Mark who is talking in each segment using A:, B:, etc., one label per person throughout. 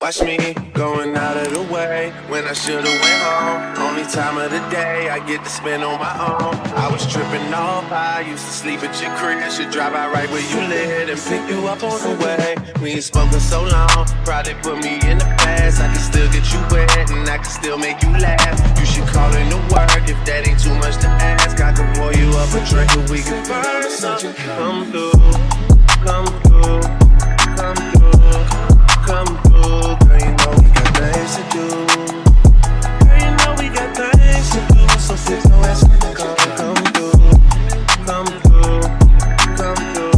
A: Watch me going out of the way when I should've went home. Only time of the day I get to spend on my own. I was tripping off, I used to sleep at your crib. Should drive out right where you live and pick you up on the way. We ain't spoken so long, probably put me in the past. I can still get you wet and I can still make you laugh. You should call in to work if that ain't too much to ask. I can pour you up a drink and we can burn something. Come through, come through, come through, come through. Girl, you know we got things to do. Girl, you know we got things to do. So fix no ass in the car. Come through, come through, come through,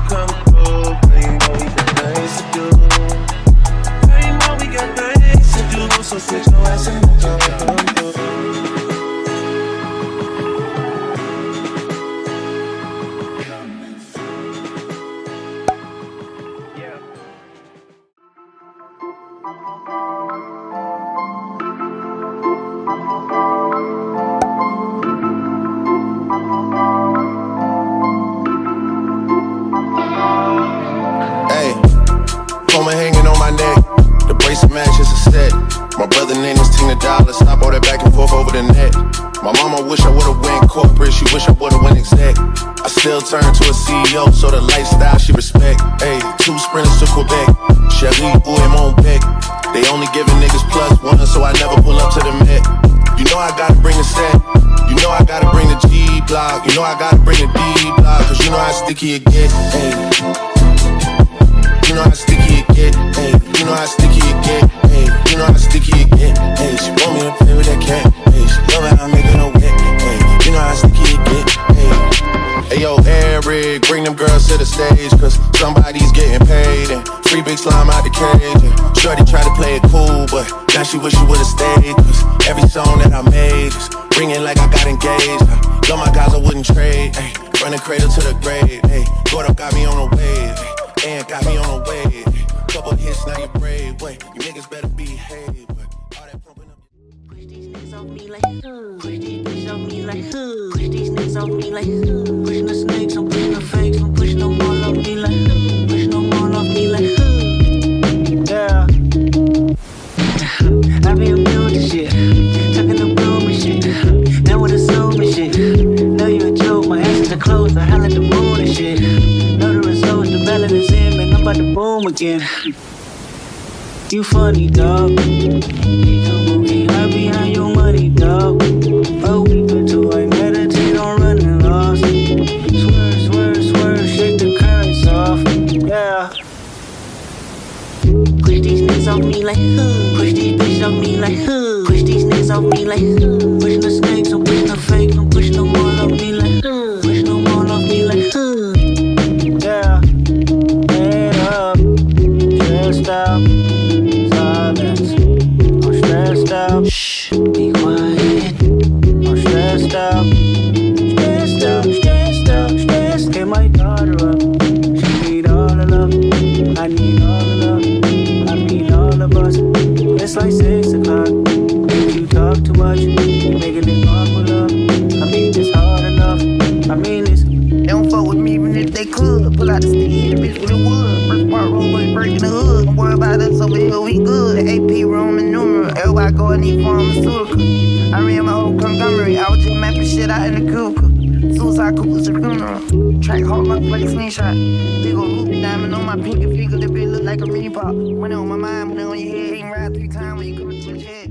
A: come through. Girl, you know we got things to do. Girl, you know we got things to do. So fix no ass in the car. Come through. Coma hanging on my neck, the bracelet matches a set. My brother named his $10, I bought it back and forth over the net. My mama wish I would've went corporate, she wish I would've went exec. I still turn to a CEO, so the lifestyle she respect. Hey, 2 sprinters to Quebec, Cherie ou et mon bec. They only giving niggas +1, so I never pull up to the Met. You know I gotta bring the set, you know I gotta bring the G block, you know I gotta bring the D block, cause you know how sticky it get. Hey. You know how sticky it get, hey. You know how sticky it get, hey. You know how sticky it get, hey. She want me to play with that cat, hey. She love how I make her no wet, hey. You know how sticky it get, hey. Hey yo, Eric, bring them girls to the stage, cause somebody's getting paid, and free big slime out the cage. And shorty tried to play it cool, but now she wish she would've stayed, cause every song that I made is ringing like I got engaged. Love my guys, I wouldn't trade, hey. Run the cradle to the grave, hey. Gordo got me on a wave, hey. And got me on a wave. Couple hits, now you brave. Wait, you niggas better behave. All that pumping up.
B: Push these niggas off me like push these bitches off me like push these niggas off me like pushing the snakes, I'm pushing the fakes, I'm pushing them all off me like pushing them all off me like yeah. I be in building shit, tucking the broom and shit. Now with a zoom and shit. Know you a joke, my answers are closed. I holler at the moon and shit. Know the results, the ballot is in, man. I'm about to boom again. You funny, dog. Can't hide behind your money, dog. Oh, we good too. I meditate on running lost. Swerve, swerve, swerve, shake the currents off. Yeah. Push these niggas off me like push these bitches off me like push these niggas off me like pushing the snakes, I'm pushing the fakes, I'm pushing them all off me like pushing them all off me like yeah. Head up, stressed out, silence. I'm stressed out. Shh, be quiet. I'm stressed out, stressed out, stressed out, stressed. Get my daughter up. She need all the love. I need all the love. I need all of us. It's like 6 o'clock. If you talk too much, you making it awkward love. I mean it's hard enough. I mean it's.
C: They don't fuck with me even if they could. Pull out the stick, the bitch with the wood. First part roll with breaking the hood. Don't worry about us over here, we good. The AP Roman numeral. Everybody go and need pharmaceutical. I ran my whole conglomerate. I was just mapping shit out in the cuckoo. Suicide Cooper's a funeral. Track hard my play slingshot. Big ol' ruby diamond on my pinky finger. That bitch look like a mini pop. When it on my mind, when it on your head. Ain't ride 3 times when you come to your head.